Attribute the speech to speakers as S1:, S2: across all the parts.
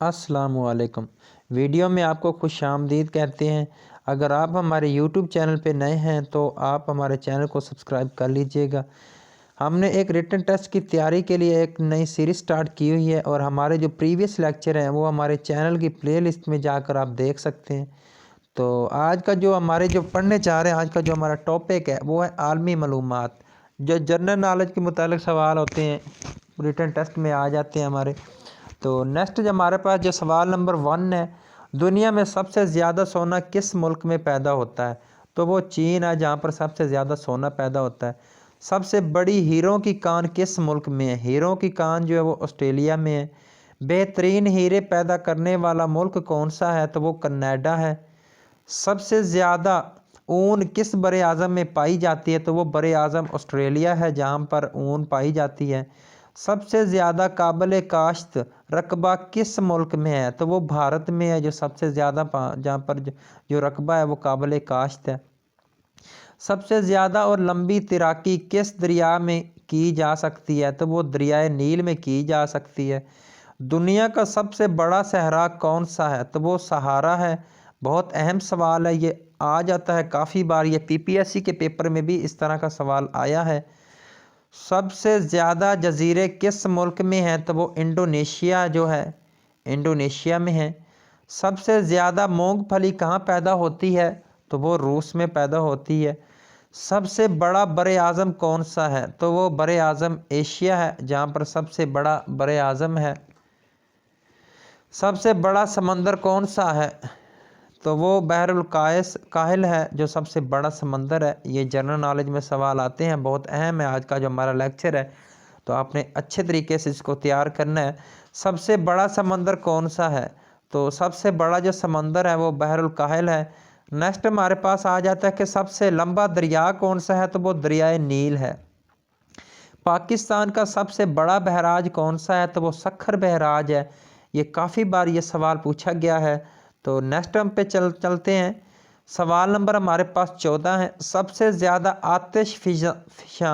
S1: अस्सलामुअलैकुम। वीडियो में आपको खुशामदीद कहते हैं। अगर आप हमारे यूट्यूब चैनल पे नए हैं तो आप हमारे चैनल को सब्सक्राइब कर लीजिएगा। हमने एक रिटन टेस्ट की तैयारी के लिए एक नई सीरीज़ स्टार्ट की हुई है और हमारे जो प्रीवियस लेक्चर हैं वो हमारे चैनल की प्लेलिस्ट में जाकर आप देख सकते हैं। तो आज का जो हमारे जो पढ़ने चाह रहे हैं, आज का जो हमारा टॉपिक है वो है आलमी मालूमात। जो जनरल नॉलेज के मुतालिक सवाल होते हैं रिटन टेस्ट में आ जाते हैं हमारे। तो नेक्स्ट जो हमारे पास जो सवाल नंबर 1 है, दुनिया में सबसे ज़्यादा सोना किस मुल्क में पैदा होता है? तो वो चीन है जहाँ पर सबसे ज़्यादा सोना पैदा होता है। सबसे बड़ी हीरों की कान किस मुल्क में है? हीरों की कान जो है वो ऑस्ट्रेलिया में है। बेहतरीन हीरे पैदा करने वाला मुल्क कौन सा है? तो वो कनाडा है। सबसे ज़्यादा ऊन किस बरे आज़म में पाई जाती है? तो वो बरे आज़म ऑस्ट्रेलिया है जहाँ पर ऊन पाई जाती है। सबसे ज़्यादा काबिल काश्त रकबा किस मुल्क में है? तो वो भारत में है जो सबसे ज़्यादा जहाँ पर जो रकबा है वो काबिल काश्त है। सबसे ज़्यादा और लंबी तैराकी किस दरिया में की जा सकती है? तो वो दरियाए नील में की जा सकती है। दुनिया का सबसे बड़ा सहरा कौन सा है? तो वो सहारा है। बहुत अहम सवाल है, ये आ जाता है काफ़ी बार, ये पीपीएससी के पेपर में भी इस तरह का सवाल आया है। सबसे ज़्यादा जजीरे किस मुल्क में हैं? तो वो इंडोनेशिया जो है, इंडोनेशिया में है। सबसे ज़्यादा मूंगफली कहाँ पैदा होती है? तो वो रूस में पैदा होती है। सबसे बड़ा बरे आज़म कौन सा है? तो वो बरे आज़म एशिया है जहाँ पर सबसे बड़ा बरे आज़म है। सबसे बड़ा समंदर कौन सा है? तो वो बहरुल काहिल है जो सबसे बड़ा समंदर है। ये जनरल नॉलेज में सवाल आते हैं, बहुत अहम है आज का जो हमारा लेक्चर है, तो आपने अच्छे तरीके से इसको तैयार करना है। सबसे बड़ा समंदर कौन सा है? तो सबसे बड़ा जो समंदर है वो बहरुल काहिल है। नेक्स्ट हमारे पास आ जाता है कि सबसे लंबा दरिया कौन सा है? तो वो दरियाए नील है। पाकिस्तान का सबसे बड़ा बहराज कौन सा है? तो वो सखर बहराज है। ये काफ़ी बार ये सवाल पूछा गया है। तो नेक्स्ट हम पे चलते हैं। सवाल नंबर हमारे पास 14 है। सबसे ज़्यादा आतिश फिशा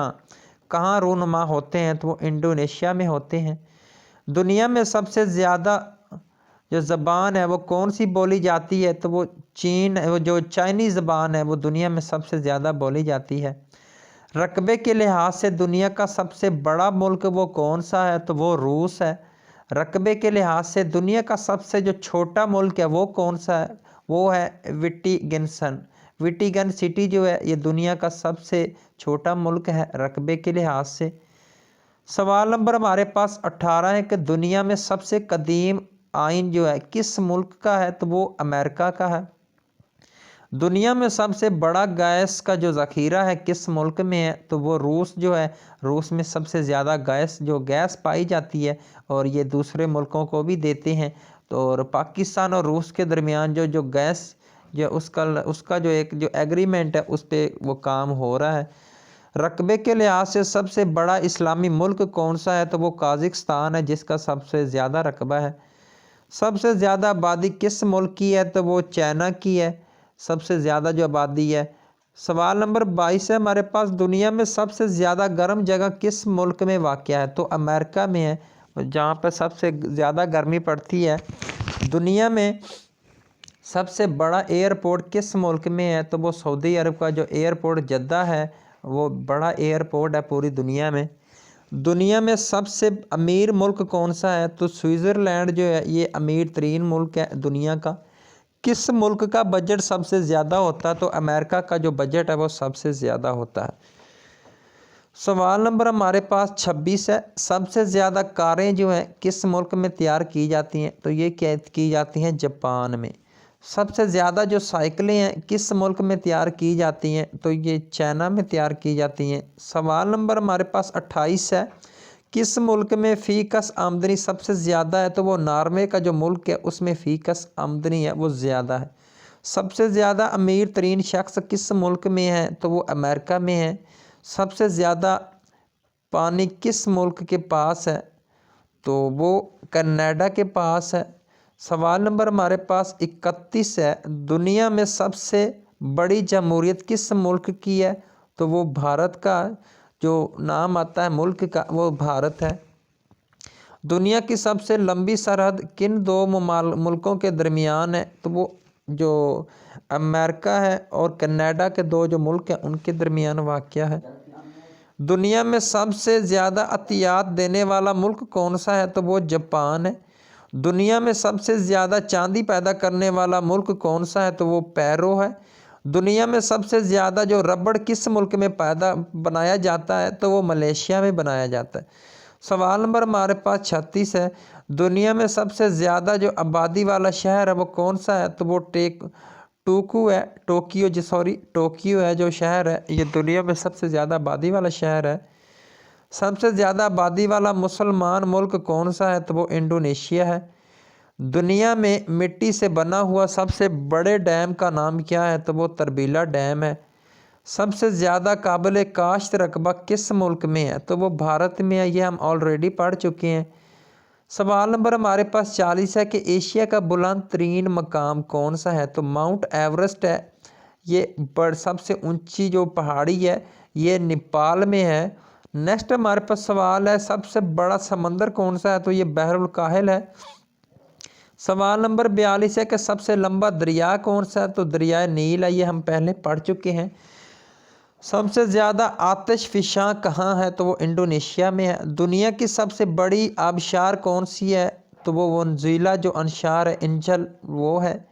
S1: कहाँ रूनुमा होते हैं? तो वो इंडोनेशिया में होते हैं। दुनिया में सबसे ज़्यादा जो ज़बान है वो कौन सी बोली जाती है? तो वो वो जो चाइनीज़ ज़बान है वो दुनिया में सबसे ज़्यादा बोली जाती है। रकबे के लिहाज से दुनिया का सबसे बड़ा मुल्क वो कौन सा है? तो वो रूस है। रकबे के लिहाज से दुनिया का सबसे जो छोटा मुल्क है वो कौन सा है? वो है विटिगेंसन। विटिगन सिटी जो है ये दुनिया का सबसे छोटा मुल्क है रकबे के लिहाज से। सवाल नंबर हमारे पास 18 है कि दुनिया में सबसे कदीम आइन जो है किस मुल्क का है? तो वो अमेरिका का है। दुनिया में सबसे बड़ा गैस का जो ज़ख़ीरा है किस मुल्क में है? तो वो रूस जो है, रूस में सबसे ज़्यादा गैस पाई जाती है और ये दूसरे मुल्कों को भी देते हैं। तो और पाकिस्तान और रूस के दरमियान जो गैस जो उसका जो एक जो एग्रीमेंट है उस पर वो काम हो रहा है। रकबे के लिहाज से सबसे बड़ा इस्लामी मुल्क कौन सा है? तो वो काज़िकिस्तान है जिसका सबसे ज़्यादा रकबा है। सबसे ज़्यादा आबादी किस मुल्क की है? तो वो चाइना की है, सबसे ज़्यादा जो आबादी है। सवाल नंबर 22 है हमारे पास। दुनिया में सबसे ज़्यादा गर्म जगह किस मुल्क में वाक़या है? तो अमेरिका में है, जहाँ पर सबसे ज़्यादा गर्मी पड़ती है। दुनिया में सबसे बड़ा एयरपोर्ट किस मुल्क में है? तो वो सऊदी अरब का जो एयरपोर्ट जद्दा है वो बड़ा एयरपोर्ट है पूरी दुनिया में। दुनिया में सबसे अमीर मुल्क कौन सा है? तो स्विट्ज़रलैंड जो है ये अमीर तरीन मुल्क है दुनिया का। किस मुल्क का बजट सबसे ज़्यादा होता है? तो अमेरिका का जो बजट है वो सबसे ज़्यादा होता है। सवाल नंबर हमारे पास 26 है। सबसे ज़्यादा कारें जो हैं किस मुल्क में तैयार की जाती हैं? तो ये क्या की जाती हैं? जापान में। सबसे ज़्यादा जो साइकिलें हैं किस मुल्क में तैयार की जाती हैं? तो ये चाइना में तैयार की जाती हैं। सवाल नंबर हमारे पास 28 है। किस मुल्क में फ़ीकस आमदनी सबसे ज़्यादा है? तो वो नॉर्वे का जो मुल्क है उसमें फ़ीकस आमदनी है वो ज़्यादा है। सबसे ज़्यादा अमीर तरीन शख्स किस मुल्क में है? तो वो अमेरिका में है। सबसे ज़्यादा पानी किस मुल्क के पास है? तो वो कनाडा के पास है। सवाल नंबर हमारे पास 31 है। दुनिया में सबसे बड़ी जमहूरियत किस मुल्क की है? तो वो भारत का जो नाम आता है मुल्क का वो भारत है। दुनिया की सबसे लंबी सरहद किन दो मुल्कों के दरमियान है? तो वो जो अमेरिका है और कनाडा के दो जो मुल्क हैं उनके दरमियान वाक़या है। दुनिया में सबसे ज़्यादा अतियात देने वाला मुल्क कौन सा है? तो वो जापान है। दुनिया में सबसे ज़्यादा चांदी पैदा करने वाला मुल्क कौन सा है? तो वो पेरू है। दुनिया में सबसे ज़्यादा जो रबड़ किस मुल्क में पैदा बनाया जाता है? तो वो मलेशिया में बनाया जाता है। सवाल नंबर हमारे पास 36 है। दुनिया में सबसे ज़्यादा जो आबादी वाला शहर है वो कौन सा है? तो वो टोक्यो है जो शहर है, ये दुनिया में सबसे ज़्यादा आबादी वाला शहर है। सबसे ज़्यादा आबादी वाला मुसलमान मुल्क कौन सा है? तो वो इंडोनेशिया है। दुनिया में मिट्टी से बना हुआ सबसे बड़े डैम का नाम क्या है? तो वो तरबीला डैम है। सबसे ज़्यादा काबिल काश्त रकबा किस मुल्क में है? तो वो भारत में है। ये हम ऑलरेडी पढ़ चुके हैं। सवाल नंबर हमारे पास 40 है कि एशिया का बुलंद तरीन मकाम कौन सा है? तो माउंट एवरेस्ट है। ये सबसे ऊंची जो पहाड़ी है ये नेपाल में है। नेक्स्ट हमारे पास सवाल है सबसे बड़ा समंदर कौन सा है? तो ये बहरुल काहिल है। सवाल नंबर 42 है कि सबसे लंबा दरिया कौन सा है? तो दरिया नील है। ये हम पहले पढ़ चुके हैं। सबसे ज़्यादा आतिश फ़िशां कहाँ है? तो वो इंडोनेशिया में है। दुनिया की सबसे बड़ी आबशार कौन सी है? तो वो वेनेज़ुएला जो अंशार है इंजल वो है।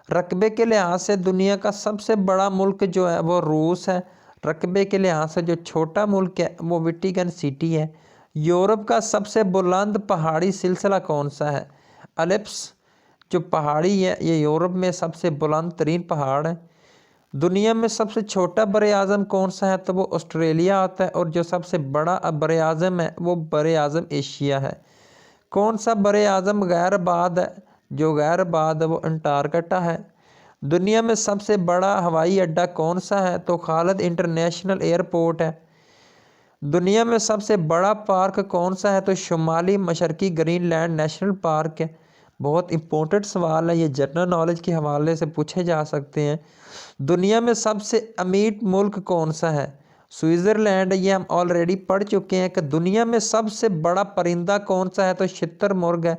S1: रकबे के लिहाज से दुनिया का सबसे बड़ा मुल्क जो है वो रूस है। रकबे के लिहाज से जो छोटा मुल्क है वो वेटिकन सिटी है। यूरोप का सबसे बुलंद पहाड़ी सिलसिला कौन सा है? एल्प्स जो पहाड़ी है ये यूरोप में सबसे बुलंद तरीन पहाड़ है। दुनिया में सबसे छोटा बर-ए-आज़म कौन सा है? तो वो ऑस्ट्रेलिया आता है। और जो सबसे बड़ा बर-ए-आज़म है वो बर-ए-आज़म एशिया है। कौन सा बर-ए-आज़म गैर आबाद है? जो गैर आबाद है वो अंटार्कटिका है। दुनिया में सबसे बड़ा हवाई अड्डा कौन सा है? तो खालिद इंटरनेशनल एयरपोर्ट है। दुनिया में सबसे बड़ा पार्क कौन सा है? तो शुमाली मशरकी ग्रीनलैंड नेशनल पार्क है। बहुत इंपॉर्टेंट सवाल है, ये जनरल नॉलेज के हवाले से पूछे जा सकते हैं। दुनिया में सबसे अमीर मुल्क कौन सा है? स्विट्ज़रलैंड। ये हम ऑलरेडी पढ़ चुके हैं कि दुनिया में सबसे बड़ा परिंदा कौन सा है? तो शुतुरमुर्ग है।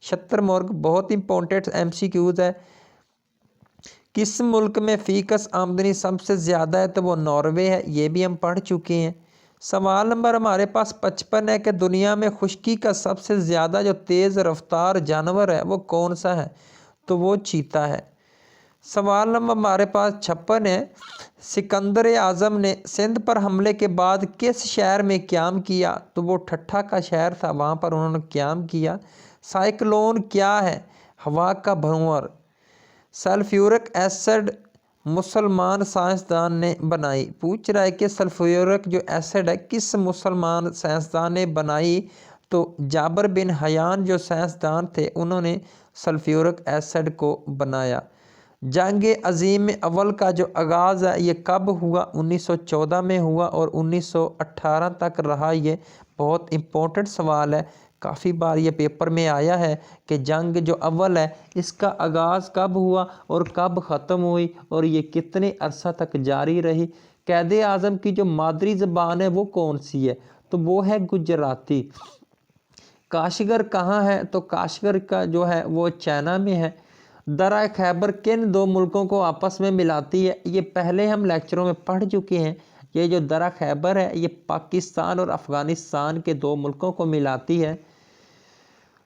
S1: शुतुरमुर्ग बहुत इंपॉर्टेंट MCQs है। किस मुल्क में फ़ीकस आमदनी सबसे ज़्यादा है? तो वो नॉर्वे है। ये भी हम पढ़ चुके हैं। सवाल नंबर हमारे पास 55 है कि दुनिया में खुश्की का सबसे ज़्यादा जो तेज़ रफ्तार जानवर है वो कौन सा है? तो वो चीता है। सवाल नंबर हमारे पास 56 है। सिकंदर आज़म ने सिंध पर हमले के बाद किस शहर में क़याम किया? तो वो ठट्ठा का शहर था, वहाँ पर उन्होंने क़याम किया। साइक्लोन क्या है? हवा का भंवर। सल्फ्यूरिक एसिड मुसलमान साइंसदान ने बनाई। पूछ रहा है कि सल्फ्यूरिक जो एसिड है किस मुसलमान साइंसदान ने बनाई? तो जाबर बिन हयान जो साइंसदान थे उन्होंने सल्फ्यूरिक एसिड को बनाया। जंग अज़ीम अव्वल का जो आगाज़ है ये कब हुआ? 1914 में हुआ और 1918 तक रहा। ये बहुत इम्पोर्टेंट सवाल है, काफ़ी बार ये पेपर में आया है कि जंग जो अव्वल है इसका आगाज़ कब हुआ और कब ख़त्म हुई और ये कितने अरसा तक जारी रही। कैद आज़म की जो मादरी ज़बान है वो कौन सी है? तो वो है गुजराती। काशगर कहाँ है? तो काशगर का जो है वो चाइना में है। दर्रा खैबर किन दो मुल्कों को आपस में मिलाती है? ये पहले हम लेक्चरों में पढ़ चुके हैं। ये जो दर्रा खैबर है ये पाकिस्तान और अफ़गानिस्तान के दो मुल्कों को मिलाती है।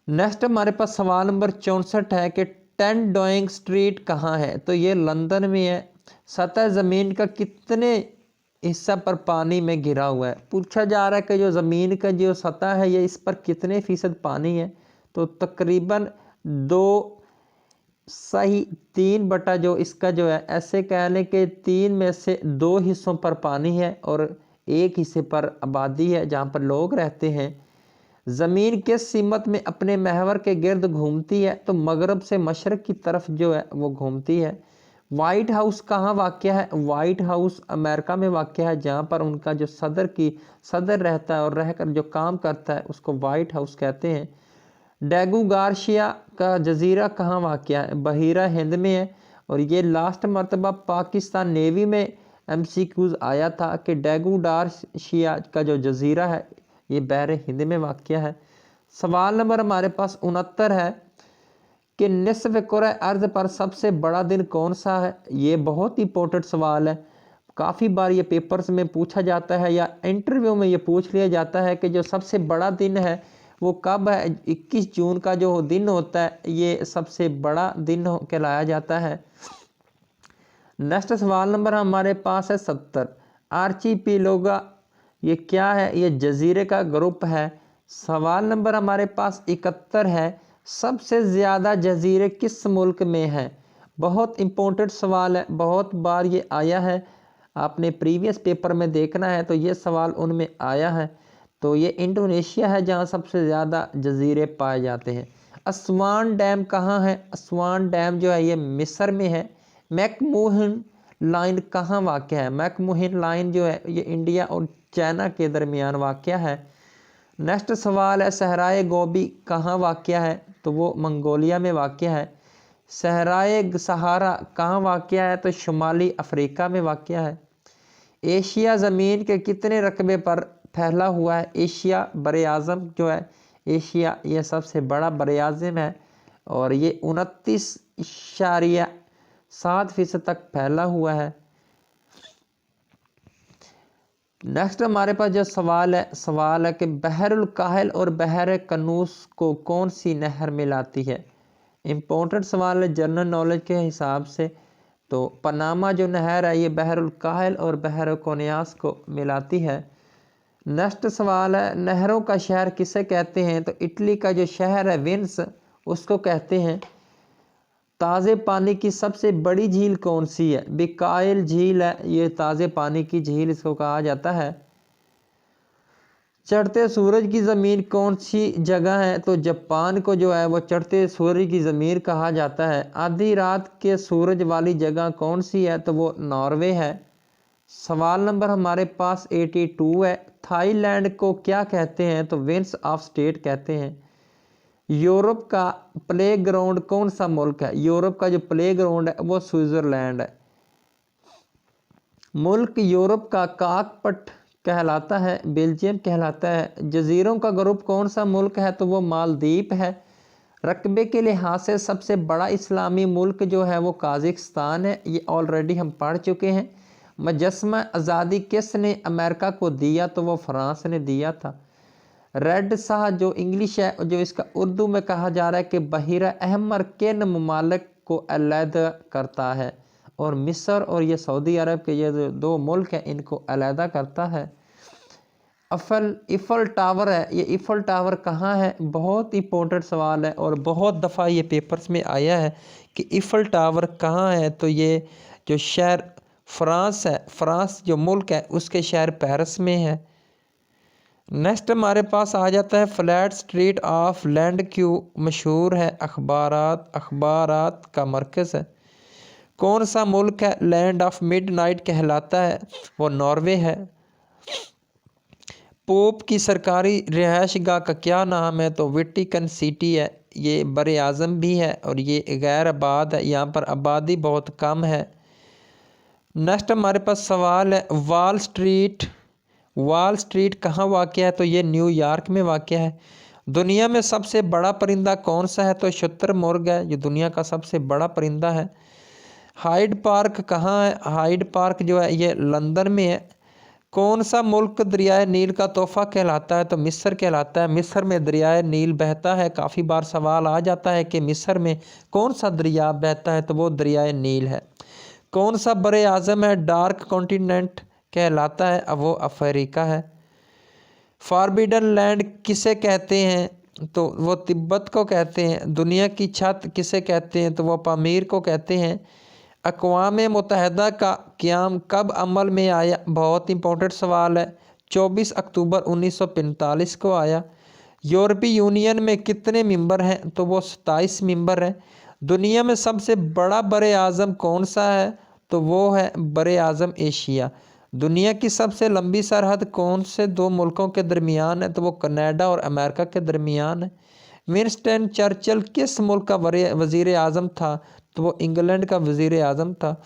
S1: नेक्स्ट हमारे पास सवाल नंबर 64 है कि 10 डाउनिंग स्ट्रीट कहाँ है? तो ये लंदन में है। सतह ज़मीन का कितने हिस्सा पर पानी में घिरा हुआ है? पूछा जा रहा है कि जो ज़मीन का जो सतह है ये इस पर कितने फ़ीसद पानी है? तो तकरीबन 2/3 जो इसका जो है ऐसे कह लें कि 3 में से 2 हिस्सों पर पानी है और 1 हिस्से पर आबादी है जहाँ पर लोग रहते हैं। ज़मीन किस सीमत में अपने महवर के गिर्द घूमती है? तो मगरब से मशरक़ की तरफ जो है वो घूमती है। वाइट हाउस कहाँ वाक़या है? वाइट हाउस अमेरिका में वाक़या है जहाँ पर उनका जो सदर रहता है और रहकर जो काम करता है उसको वाइट हाउस कहते हैं। डेगू गार्शिया का जजीरा कहाँ वाक़या है? बहीरा हिंद में है। और ये लास्ट मरतबा पाकिस्तान नेवी में MCQs आया था कि डेगू गार्शिया का जो जजीरा है ये बहर हिंद में वाक़या है। सवाल नंबर हमारे पास 69 है कि निस्फ कुरे अर्ज पर सबसे बड़ा दिन कौन सा है। ये बहुत इंपॉर्टेंट सवाल है, काफ़ी बार ये पेपर्स में पूछा जाता है या इंटरव्यू में ये पूछ लिया जाता है कि जो सबसे बड़ा दिन है वो कब है। 21 जून का जो दिन होता है ये सबसे बड़ा दिन कहलाया जाता है। नेक्स्ट सवाल नंबर हमारे पास है 70। आर्चीपिएलोगो ये क्या है, ये जजीरे का ग्रुप है। सवाल नंबर हमारे पास 71 है, सबसे ज़्यादा जजीरे किस मुल्क में हैं। बहुत इम्पोर्टेंट सवाल है, बहुत बार ये आया है, आपने प्रीवियस पेपर में देखना है तो ये सवाल उनमें आया है। तो ये इंडोनेशिया है जहाँ सबसे ज़्यादा जजीरे पाए जाते हैं। अस्वान डैम कहाँ है, अस्वान डैम जो है ये मिस्र में है। मैकमोहन लाइन कहाँ वाक़ है, मैकमोहन लाइन जो है ये इंडिया और चाइना के दरमियान वाक़ है। नेक्स्ट सवाल है सहराए गोबी कहाँ वाक़ है, तो वो मंगोलिया में वाक़ है। सहराए सहारा कहाँ वाक़ है, तो शुमाली अफ्रीका में वाक़ है। एशिया ज़मीन के कितने रकबे पर फैला हुआ है, एशिया बरआज़म जो है एशिया ये सबसे बड़ा बरआज़म है और ये 29.7% तक फैला हुआ है। नेक्स्ट हमारे पास जो सवाल है कि बहरुल काहिल और बहर कनूस को कौन सी नहर मिलाती है। इम्पोर्टेंट सवाल है जनरल नॉलेज के हिसाब से। तो पनामा जो नहर है ये बहरुल काहिल और बहर कोनियास को मिलाती है। नेक्स्ट सवाल है नहरों का शहर किसे कहते हैं, तो इटली का जो शहर है वेनिस उसको कहते हैं। ताज़े पानी की सबसे बड़ी झील कौन सी है, बिकाइल झील है, ये ताज़े पानी की झील इसको कहा जाता है। चढ़ते सूरज की ज़मीन कौन सी जगह है, तो जापान को जो है वो चढ़ते सूरज की ज़मीन कहा जाता है। आधी रात के सूरज वाली जगह कौन सी है, तो वो नॉर्वे है। सवाल नंबर हमारे पास 82 है, थाईलैंड को क्या कहते हैं, तो विंस ऑफ स्टेट कहते हैं। यूरोप का प्ले ग्राउंड कौन सा मुल्क है, यूरोप का जो प्ले ग्राउंड है वो स्विट्ज़रलैंड है। मुल्क यूरोप का काकपट कहलाता है, बेल्जियम कहलाता है। जजीरों का ग्रुप कौन सा मुल्क है, तो वो मालदीव है। रकबे के लिहाज से सबसे बड़ा इस्लामी मुल्क जो है वो काज़िकिस्तान है, ये ऑलरेडी हम पढ़ चुके हैं। मुजस्समा आज़ादी किसने अमेरिका को दिया, तो वो फ्रांस ने दिया था। रेड शाह जो इंग्लिश है जो इसका उर्दू में कहा जा रहा है कि बहिरा अहमर किन ममालिक को अलहदा करता है, और मिस्र और ये सऊदी अरब के ये जो 2 मुल्क हैं इनको अलहदा करता है। इफ़ल टावर है, ये इफ़ल टावर कहाँ है, बहुत इंपॉर्टेंट सवाल है और बहुत दफ़ा ये पेपर्स में आया है कि इफ़ल टावर कहाँ है। तो ये जो शहर फ्रांस है, फ्रांस जो मुल्क है उसके शहर पेरिस में है। नेक्स्ट हमारे पास आ जाता है फ्लैट स्ट्रीट ऑफ लंदन क्यों मशहूर है, अखबारात का मरकज़ है। कौन सा मुल्क है लैंड ऑफ मिडनाइट कहलाता है, वो नॉर्वे है। पोप की सरकारी रिहाइशगाह का क्या नाम है, तो वेटिकन सिटी है। ये बर आज़म भी है और ये गैर आबाद है, यहाँ पर आबादी बहुत कम है। नेक्स्ट हमारे पास सवाल है वॉल स्ट्रीट कहाँ वाक़ है, तो ये न्यूयॉर्क में वाक़ है। दुनिया में सबसे बड़ा परिंदा कौन सा है, तो शुतुरमुर्ग है, ये दुनिया का सबसे बड़ा परिंदा है। हाइड पार्क कहाँ है, हाइड पार्क जो है ये लंदन में है। कौन सा मुल्क दरियाए नील का तोहफ़ा कहलाता है, तो मिस्र कहलाता है। मिस्र में दरियाए नील बहता है, काफ़ी बार सवाल आ जाता है कि मिस्र में कौन सा दरिया बहता है, तो वो दरियाए नील है। कौन सा बरे आज़म है डार्क कॉन्टिनेंट कहलाता है, अब वो अफ्रीका है। फॉरबिडन लैंड किसे कहते हैं, तो वो तिब्बत को कहते हैं। दुनिया की छत किसे कहते हैं, तो वो पामीर को कहते हैं। अक़वाम मुत्तहिदा का क़याम कब अमल में आया, बहुत इंपॉर्टेंट सवाल है। 24 अक्टूबर 1945 को आया। यूरोपीय यूनियन में कितने मेंबर हैं, तो वो 27 मेंबर हैं। दुनिया में सबसे बड़ा बरे आज़म कौन सा है, तो वो है बरे आज़म एशिया। दुनिया की सबसे लंबी सरहद कौन से 2 मुल्कों के दरमियान है, तो वो कनाडा और अमेरिका के दरमियान है। विंस्टन चर्चिल किस मुल्क का वज़ीर आज़म था, तो वो इंग्लैंड का वज़ीर आज़म था।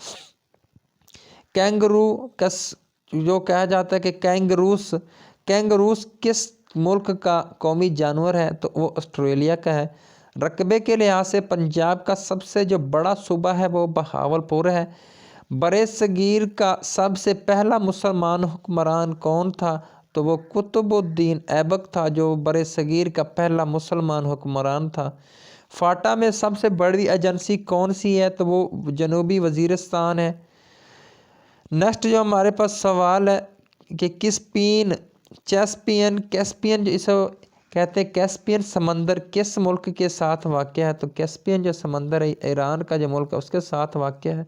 S1: कैंगरू जो कहा जाता है कि कैंगरूस किस मुल्क का कौमी जानवर है तो वो ऑस्ट्रेलिया का है। रकबे के लिहाज से पंजाब का सबसे जो बड़ा सूबा है वो बहावलपुर है। बरे-सगीर का सबसे पहला मुसलमान हुक्मरान कौन था? तो वो कुतुबुद्दीन ऐबक था, जो बरे-सगीर का पहला मुसलमान हुक्मरान था। फाटा में सबसे बड़ी एजेंसी कौन सी है? तो वो जनूबी वज़ीरिस्तान है। नेक्स्ट जो हमारे पास सवाल है कि कैस्पियन जो इसे कहते हैं कैस्पियन समंदर किस मुल्क के साथ वाक़या है? तो कैस्पियन जो समंदर है ईरान का जो मुल्क है उसके साथ वाक़या है।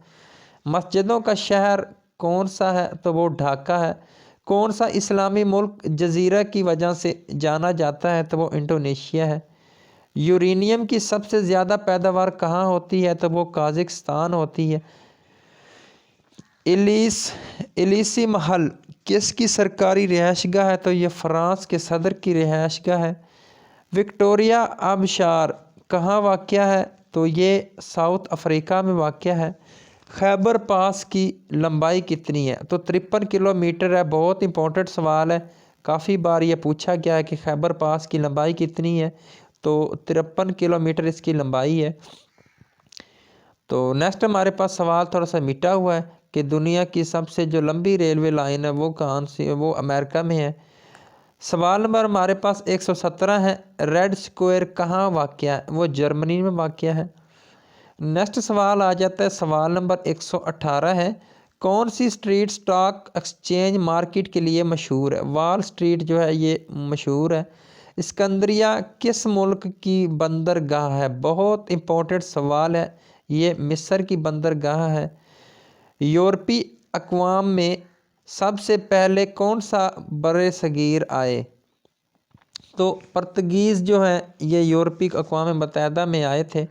S1: मस्जिदों का शहर कौन सा है? तो वो ढाका है। कौन सा इस्लामी मुल्क जजीरा की वजह से जाना जाता है? तो वो इंडोनेशिया है। यूरेनियम की सबसे ज़्यादा पैदावार कहाँ होती है? तो वो काज़ाकिस्तान होती है। इलीसी महल किसकी सरकारी रिहाइशगाह है? तो ये फ़्रांस के सदर की रिहाइशगाह है। विक्टोरिया आबशार कहाँ वाक़या है? तो ये साउथ अफ्रीका में वाक़या है। खैबर पास की लंबाई कितनी है? तो 53 किलोमीटर है। बहुत इंपॉर्टेंट सवाल है, काफ़ी बार ये पूछा गया है कि खैबर पास की लंबाई कितनी है? तो 53 किलोमीटर इसकी लंबाई है। तो नेक्स्ट हमारे पास सवाल थोड़ा सा मिटा हुआ है कि दुनिया की सबसे जो लंबी रेलवे लाइन है वो कहाँ सी है? वो अमेरिका में है। सवाल नंबर हमारे पास 117 है। रेड स्क्वायर कहाँ वाक़या है? वो जर्मनी में वाक़या है। नेक्स्ट सवाल आ जाता है, सवाल नंबर 118 है। कौन सी स्ट्रीट स्टॉक एक्सचेंज मार्केट के लिए मशहूर है? वॉल स्ट्रीट जो है ये मशहूर है। सिकंदरिया किस मुल्क की बंदरगाह है? बहुत इंपॉर्टेंट सवाल है, ये मिस्र की बंदरगाह है। यूरोपीय अक़वाम में सबसे पहले कौन सा बरे-सगीर आए? तो पुर्तगीज़ जो हैं ये यूरोपीय अक़वाम मुत्तहिदा में आए थे।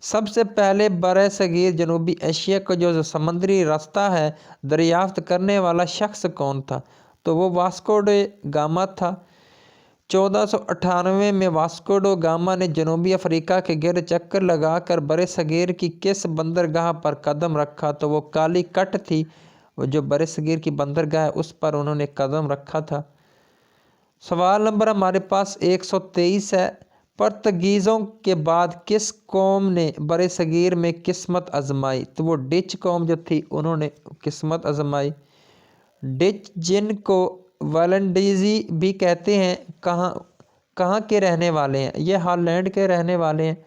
S1: सबसे पहले बरे-सगीर जनूबी एशिया का जो समुद्री रास्ता है दरियाफ्त करने वाला शख्स कौन था? तो वो वास्को डे गामा था। 1498 में वास्को डो गामा ने जनूबी अफ्रीका के गिर्द चक्कर लगाकर बरे-सगीर की किस बंदरगाह पर कदम रखा? तो वो कालीकट थी। वो जो बरे-सगीर की बंदरगाह है उस पर उन्होंने कदम रखा था। सवाल नंबर हमारे पास 123 है। पुर्तगीज़ों के बाद किस कौम ने बरे-सगीर में किस्मत आजमाई? तो वो डच कौम जो थी उन्होंने किस्मत आजमाई। डच जिनको वैलेंडीजी भी कहते हैं, कहाँ के रहने वाले हैं? ये हॉलैंड के रहने वाले हैं।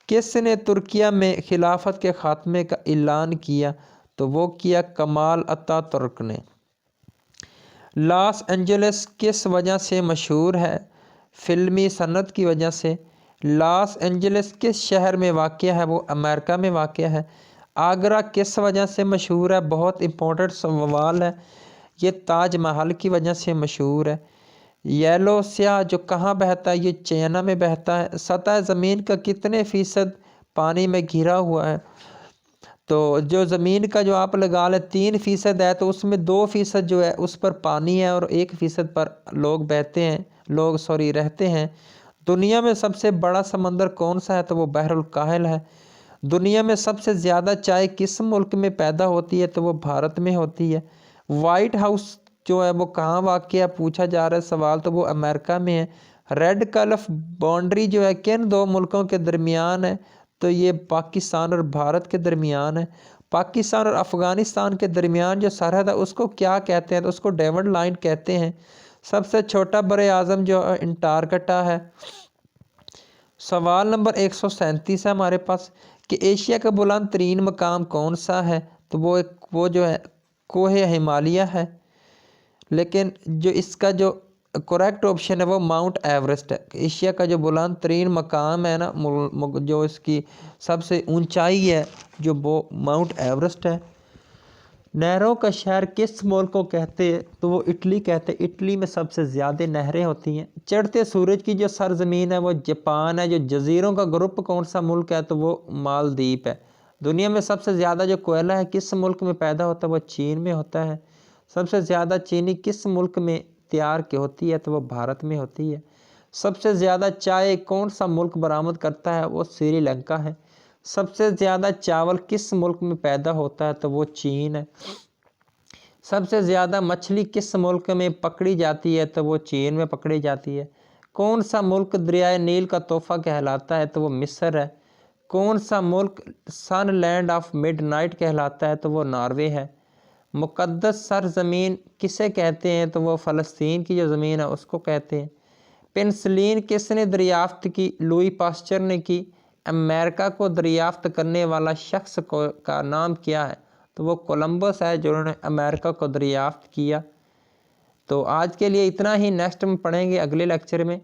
S1: किसने तुर्किया में खिलाफत के ख़ात्मे का ऐलान किया? तो वो किया कमाल अतातुर्क ने। लॉस एंजल्स किस वजह से मशहूर है? फ़िल्मी सनत की वजह से। लॉस एंजल्स किस शहर में वाक़या है? वो अमेरिका में वाक़या है। आगरा किस वजह से मशहूर है? बहुत इंपॉर्टेंट सवाल है, ये ताज महल की वजह से मशहूर है। येलो स्याह जो कहाँ बहता है? ये चाइना में बहता है। सतह ज़मीन का कितने फ़ीसद पानी में घिरा हुआ है? तो जो ज़मीन का जो आप लगा लें 3% है, तो उसमें 2% जो है उस पर पानी है और 1% पर लोग रहते हैं। दुनिया में सबसे बड़ा समंदर कौन सा है? तो वो बहरुल काहिल है। दुनिया में सबसे ज़्यादा चाय किस मुल्क में पैदा होती है? तो वो भारत में होती है। वाइट हाउस जो है वो कहाँ वाक़या है पूछा जा रहा है सवाल, तो वो अमेरिका में है। रेड गल्फ बाउंड्री जो है किन दो मुल्कों के दरमियान है? तो ये पाकिस्तान और भारत के दरमियान है। पाकिस्तान और अफ़गानिस्तान के दरमियान जो सरहद है उसको क्या कहते हैं? तो उसको डेविड लाइन कहते हैं। सबसे छोटा बरे आज़म जो अंटार्कटिका है। सवाल नंबर 137 है हमारे पास कि एशिया का बुलंद तरीन मकाम कौन सा है? तो वो जो है कोहे हिमालय है। लेकिन जो इसका जो करेक्ट ऑप्शन है वो माउंट एवरेस्ट है। एशिया का जो बुलंद तरीन मकाम है ना, जो इसकी सबसे ऊंचाई है जो वो माउंट एवरेस्ट है। नहरों का शहर किस मुल्क को कहते हैं? तो वो इटली कहते हैं। इटली में सबसे ज़्यादा नहरें होती हैं। चढ़ते सूरज की जो सरजमीन है वो जापान है। जो जजीरों का ग्रुप कौन सा मुल्क है? तो वो मालदीव है। दुनिया में सबसे ज़्यादा जो कोयला है किस मुल्क में पैदा होता है? वो चीन में होता है। सबसे ज़्यादा चीनी किस मुल्क में तैयार की होती है? तो वो भारत में होती है। सबसे ज़्यादा चाय कौन सा मुल्क बरामद करता है? वो श्रीलंका है। सबसे ज़्यादा चावल किस मुल्क में पैदा होता है? तो वो चीन है। सबसे ज़्यादा मछली किस मुल्क में पकड़ी जाती है? तो वो चीन में पकड़ी जाती है। कौन सा मुल्क दरियाए नील का तोहफ़ा कहलाता है? तो वो मिस्र है। कौन सा मुल्क सन लैंड ऑफ मिडनाइट कहलाता है? तो वो नॉर्वे है। मुक़द्दस सरज़मीन किसे कहते हैं? तो वो फ़लस्तीन की जो ज़मीन है उसको कहते हैं। पेनिसिलिन किसने दरियाफ्त की? लुई पास्चर ने की। अमेरिका को दरियाफ्त करने वाला शख्स का नाम क्या है? तो वो कोलंबस है जिन्होंने अमेरिका को दरियाफ्त किया। तो आज के लिए इतना ही। नेक्स्ट में पढ़ेंगे अगले लेक्चर में।